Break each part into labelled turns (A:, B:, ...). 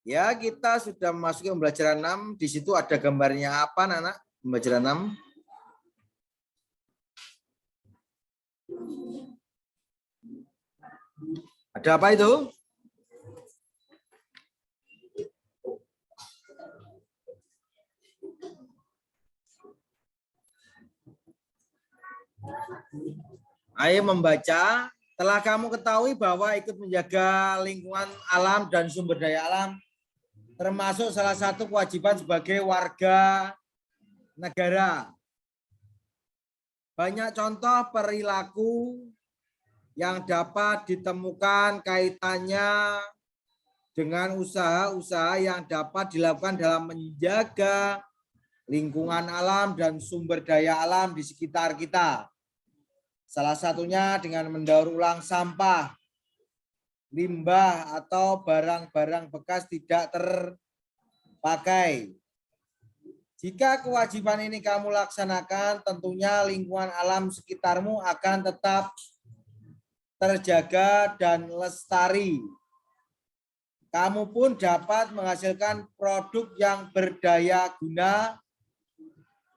A: Ya, kita sudah memasuki pembelajaran 6. Di situ ada gambarnya apa, Anak? Pembelajaran 6. Ada apa itu? Ayo membaca. Telah kamu ketahui bahwa ikut menjaga lingkungan alam dan sumber daya alam termasuk salah satu kewajiban sebagai warga negara. Banyak contoh perilaku yang dapat ditemukan kaitannya dengan usaha-usaha yang dapat dilakukan dalam menjaga lingkungan alam dan sumber daya alam di sekitar kita. Salah satunya dengan mendaur ulang sampah, limbah, atau barang-barang bekas tidak terpakai. Jika kewajiban ini kamu laksanakan, tentunya lingkungan alam sekitarmu akan tetap terjaga dan lestari. Kamu pun dapat menghasilkan produk yang berdaya guna.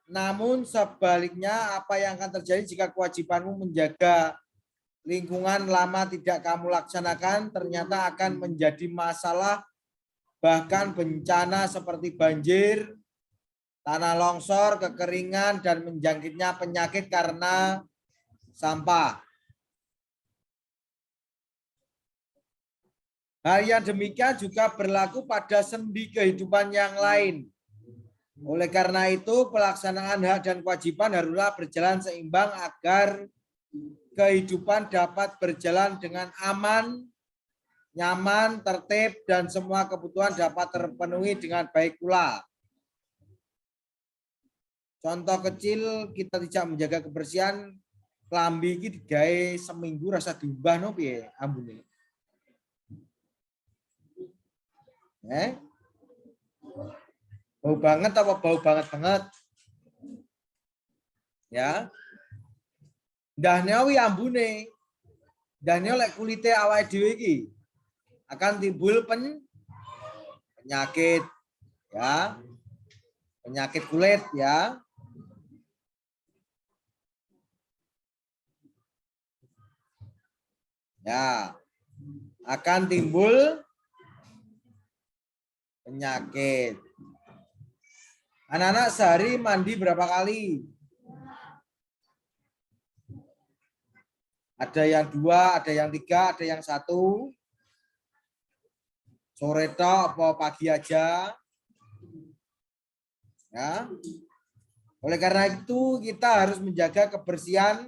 A: Namun sebaliknya, apa yang akan terjadi jika kewajibanmu menjaga lingkungan lama tidak kamu laksanakan, ternyata akan menjadi masalah, bahkan bencana seperti banjir, tanah longsor, kekeringan, dan menjangkitnya penyakit karena sampah. Hal yang demikian juga berlaku pada sendi kehidupan yang lain. Oleh karena itu, pelaksanaan hak dan kewajiban haruslah berjalan seimbang agar kehidupan dapat berjalan dengan aman, nyaman, tertib, dan semua kebutuhan dapat terpenuhi dengan baik pula. Contoh kecil, kita tidak menjaga kebersihan, kelambi iki digawe seminggu rasa diubah no piye ambune. Bau banget apa bau banget? Ya. Ndahne wi ambune. Ndahne lek kulite awake dhewe iki akan timbul penyakit ya. Penyakit kulit ya. Ya. Akan timbul penyakit. Anak-anak sehari mandi berapa kali? Ada yang 2, ada yang 3, ada yang 1. Sore tok apa pagi aja? Ya. Oleh karena itu kita harus menjaga kebersihan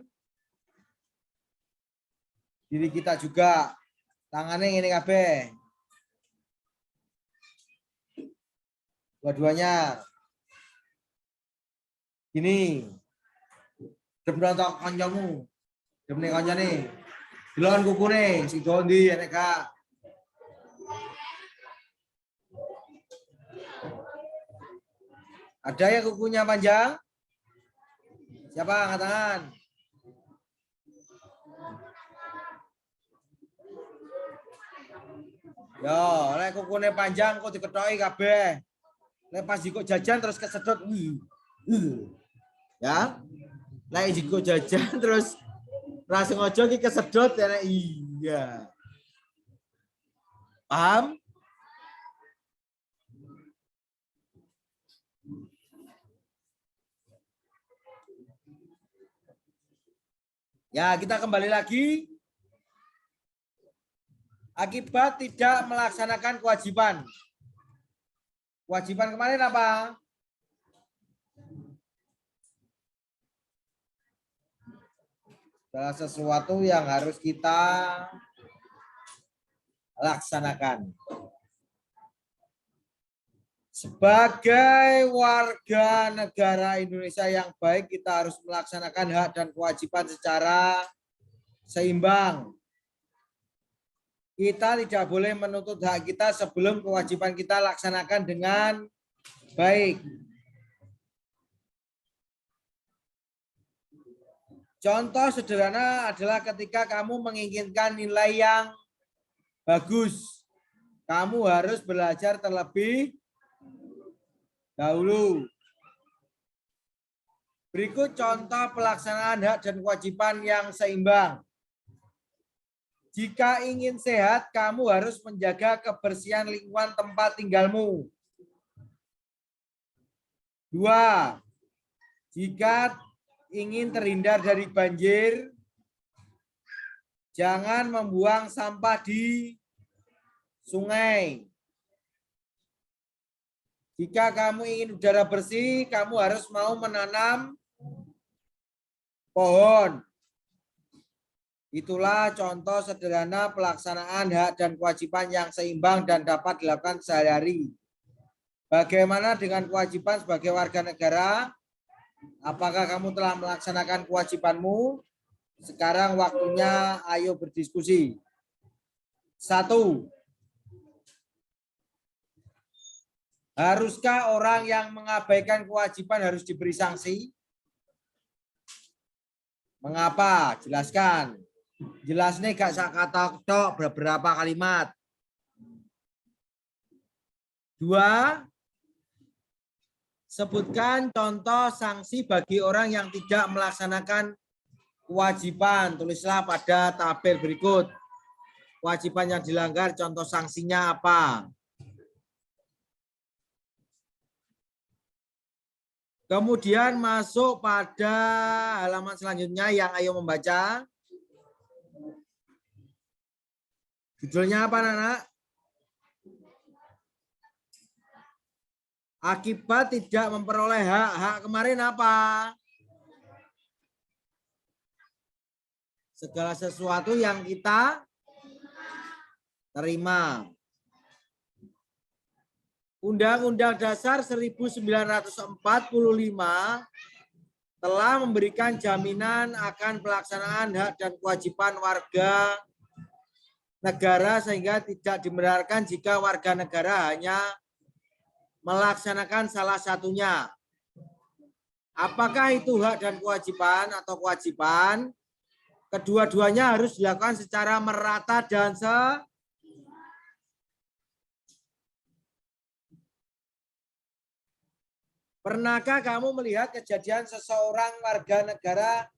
A: diri kita juga. Tangannya ini kabeh. Dua-duanya. Ini. Demno tok kancamu. Demne kancane. Delon kukune sing ndi enek Kak. Ada yang kukunya panjang? Siapa angkat tangan? Yo, lek kukune panjang kok diketoki kabeh. Lek pas jiko jajan terus kesedot. Ya. Lek jiko jajan terus ra sengaja iki kesedot ya iya. Paham? Ya, kita kembali lagi. Akibat tidak melaksanakan kewajiban. Kewajiban kemarin apa? Adalah sesuatu yang harus kita laksanakan. Sebagai warga negara Indonesia yang baik, kita harus melaksanakan hak dan kewajiban secara seimbang. Kita tidak boleh menuntut hak kita sebelum kewajiban kita laksanakan dengan baik. Contoh sederhana adalah ketika kamu menginginkan nilai yang bagus. kamu harus belajar terlebih dahulu. Berikut contoh pelaksanaan hak dan kewajiban yang seimbang. Jika ingin sehat, kamu harus menjaga kebersihan lingkungan tempat tinggalmu. 2. Jika ingin terhindar dari banjir, jangan membuang sampah di sungai. Jika kamu ingin udara bersih, kamu harus mau menanam pohon. Itulah contoh sederhana pelaksanaan hak dan kewajiban yang seimbang dan dapat dilakukan sehari-hari. Bagaimana dengan kewajiban sebagai warga negara? Apakah kamu telah melaksanakan kewajibanmu? Sekarang waktunya ayo berdiskusi. 1. Haruskah orang yang mengabaikan kewajiban harus diberi sanksi? Mengapa? Jelaskan. Jelas nih gak kata tok beberapa kalimat. 2. Sebutkan contoh sanksi bagi orang yang tidak melaksanakan kewajiban. Tulislah pada tabel berikut. Kewajiban yang dilanggar, contoh sanksinya apa? Kemudian masuk pada halaman selanjutnya yang ayo membaca. Judulnya apa, anak-anak? Akibat tidak memperoleh hak kemarin apa? Segala sesuatu yang kita terima. Undang-Undang Dasar 1945 telah memberikan jaminan akan pelaksanaan hak dan kewajiban warga negara sehingga tidak dibenarkan jika warga negara hanya melaksanakan salah satunya. Apakah itu hak dan kewajiban atau kewajiban? Kedua-duanya harus dilakukan secara merata dan Pernahkah kamu melihat kejadian seseorang warga negara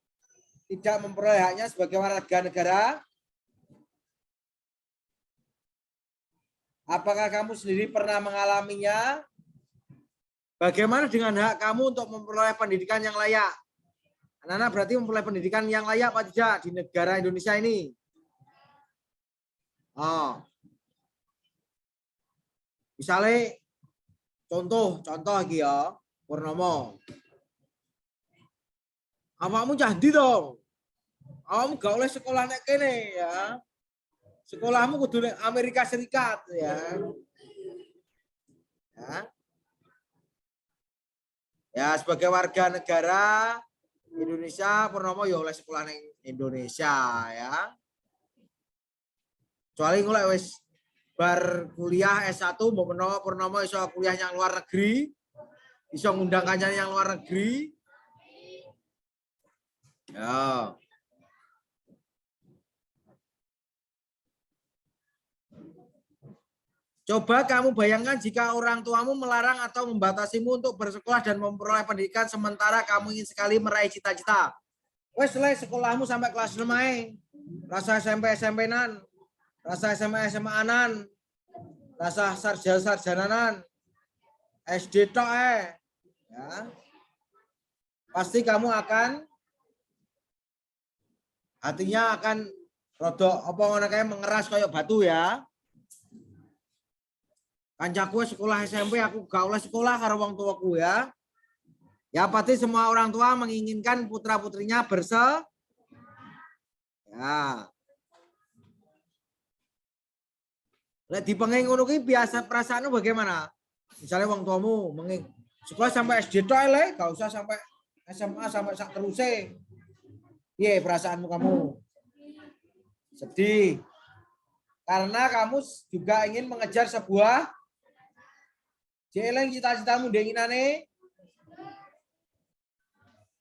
A: tidak memperoleh haknya sebagai warga negara? Apakah kamu sendiri pernah mengalaminya? Bagaimana dengan hak kamu untuk memperoleh pendidikan yang layak? Anak-anak berarti memperoleh pendidikan yang layak apa tidak di negara Indonesia ini? Oh. Misalnya contoh lagi ya. Purnomo. Awakmu jadi dong. Awakmu gak oleh sekolah nek kene ya. Sekolahmu kudu nek Amerika Serikat ya. Ya, sebagai warga negara Indonesia, Purnomo ya oleh sekolah nek Indonesia ya. Kecuali ngolek wis bar kuliah S1 mau Purnomo iso kuliah yang luar negeri. Bisa ngundang kancane yang luar negeri. Ya. Coba kamu bayangkan jika orang tuamu melarang atau membatasimu untuk bersekolah dan memperoleh pendidikan sementara kamu ingin sekali meraih cita-cita. Wes selesai sekolahmu sampai kelas 6 ae. Rasa SMP SMP-nan, rasa SMA SMA-nan, rasa sarjana-sarjananan, SD tok ya. Pasti kamu akan hatinya akan rodok apa ngono kae mengeras kayak batu ya. Kancaku sekolah SMP aku gak oleh sekolah karo wong tuaku ya. Ya pasti semua orang tua menginginkan putra-putrinya ya. Lek dipenging ngono ki biasa perasaanmu bagaimana? Misalnya wong tuamu menging sekolah sampai SD tok le, gak usah sampai SMA sampai sak teruse. Piye perasaanmu kamu? Sedih. Karena kamu juga ingin mengejar sebuah jeleng cita-citamu denginane.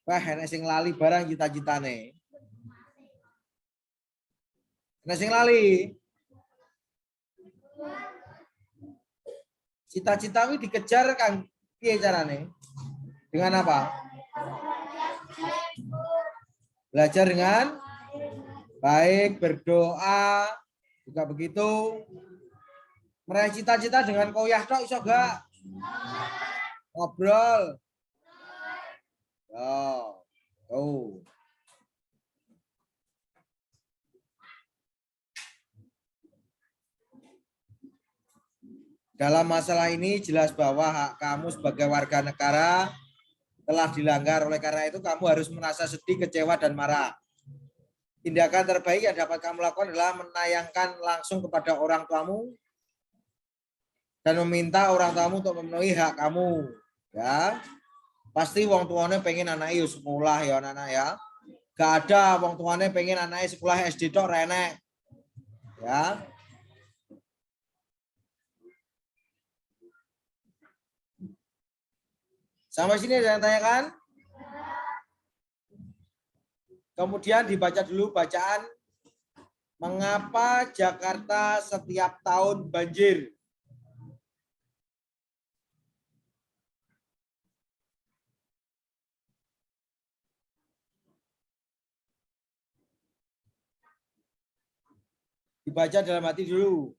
A: Wah, enek sing lali barang cita-citane. Enek sing lali. Cita-cita ini dikejar Kang piye carane? Dengan apa? Belajar dengan baik, berdoa, juga begitu. Meraih cita-cita dengan koyah tok iso gak? Ngobrol. Oh. Oh. Dalam masalah ini jelas bahwa hak kamu sebagai warga negara telah dilanggar. Oleh karena itu kamu harus merasa sedih, kecewa, dan marah. Tindakan terbaik yang dapat kamu lakukan adalah menayangkan langsung kepada orang tuamu dan meminta orang tuamu untuk memenuhi hak kamu. Ya, pasti wong tuane pengen anaknya sekolah ya anak ya. Gak ada wong tuane pengen anaknya sekolah SD tok renek. Ya. Sampai sini ada yang tanyakan? Kemudian dibaca dulu bacaan mengapa Jakarta setiap tahun banjir. Dibaca dalam hati dulu.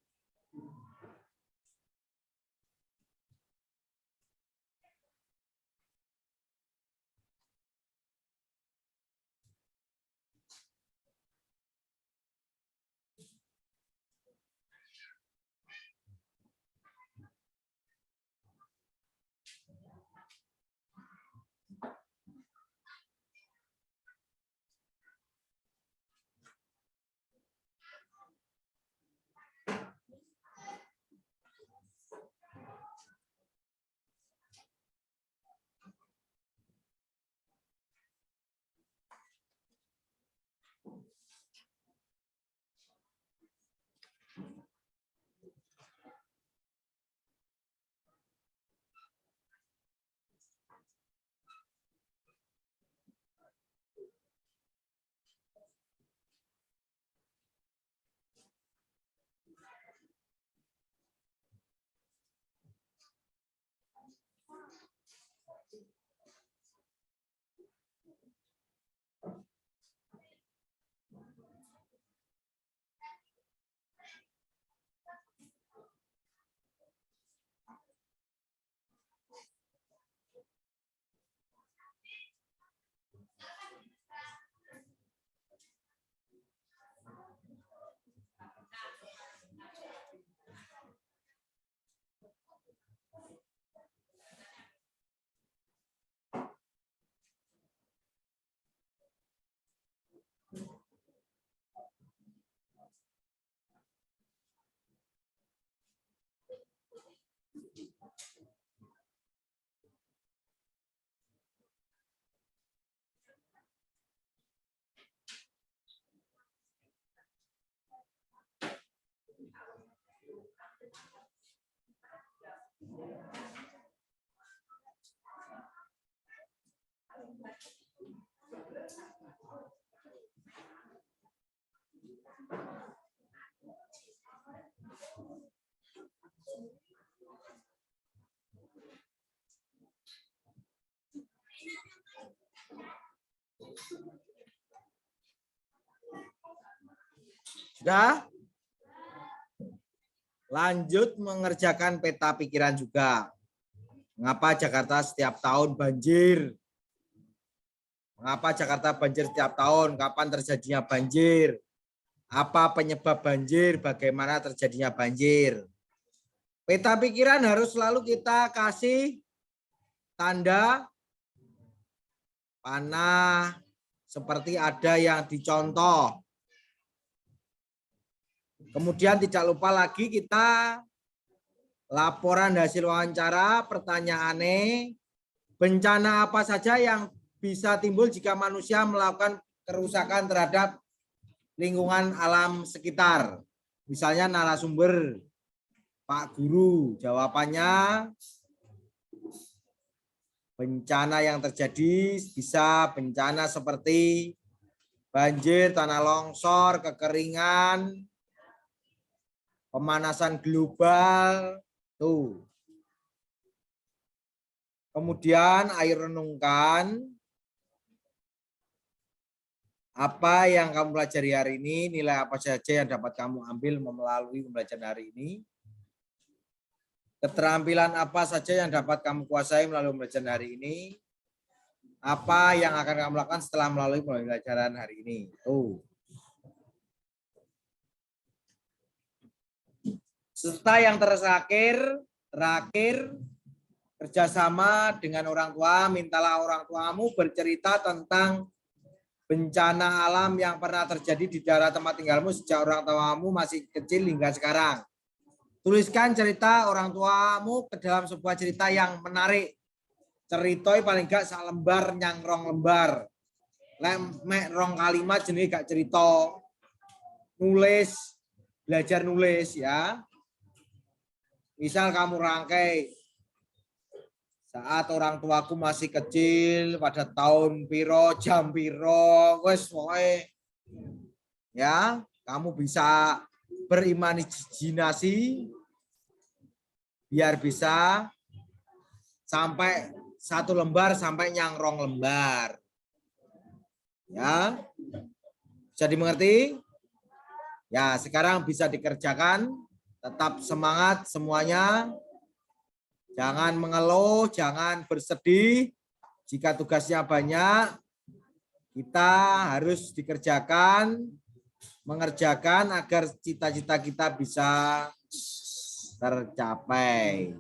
A: Sudah? Lanjut mengerjakan peta pikiran juga. Mengapa Jakarta setiap tahun banjir? Mengapa Jakarta banjir setiap tahun? Kapan terjadinya banjir? Apa penyebab banjir? Bagaimana terjadinya banjir? Peta pikiran harus selalu kita kasih tanda panah seperti ada yang dicontoh. Kemudian tidak lupa lagi kita laporan hasil wawancara, pertanyaannya, bencana apa saja yang bisa timbul jika manusia melakukan kerusakan terhadap lingkungan alam sekitar. Misalnya narasumber, Pak Guru, jawabannya bencana yang terjadi bisa bencana seperti banjir, tanah longsor, kekeringan, pemanasan global, tuh. Kemudian ayo renungkan apa yang kamu pelajari hari ini, nilai apa saja yang dapat kamu ambil melalui pembelajaran hari ini. Keterampilan apa saja yang dapat kamu kuasai melalui pembelajaran hari ini. Apa yang akan kamu lakukan setelah melalui pembelajaran hari ini. Serta yang terakhir, kerjasama dengan orang tua, mintalah orang tuamu bercerita tentang bencana alam yang pernah terjadi di daerah tempat tinggalmu sejak orang tuamu masih kecil hingga sekarang. Tuliskan cerita orang tuamu ke dalam sebuah cerita yang menarik. Ceritoi paling gak sak lembar nyang rong lembar. Mek rong kalimat jenis gak cerita. Nulis, belajar nulis ya. Misal kamu rangkai saat orang tuaku masih kecil pada tahun piro, jam piro, wes pokoknya ya, kamu bisa berimajinasi biar bisa sampai 1 lembar sampai nyang rong lembar. Ya. Bisa dimengerti? Ya, sekarang bisa dikerjakan. Tetap semangat semuanya. Jangan mengeluh, jangan bersedih. Jika tugasnya banyak, kita harus dikerjakan, mengerjakan agar cita-cita kita bisa tercapai.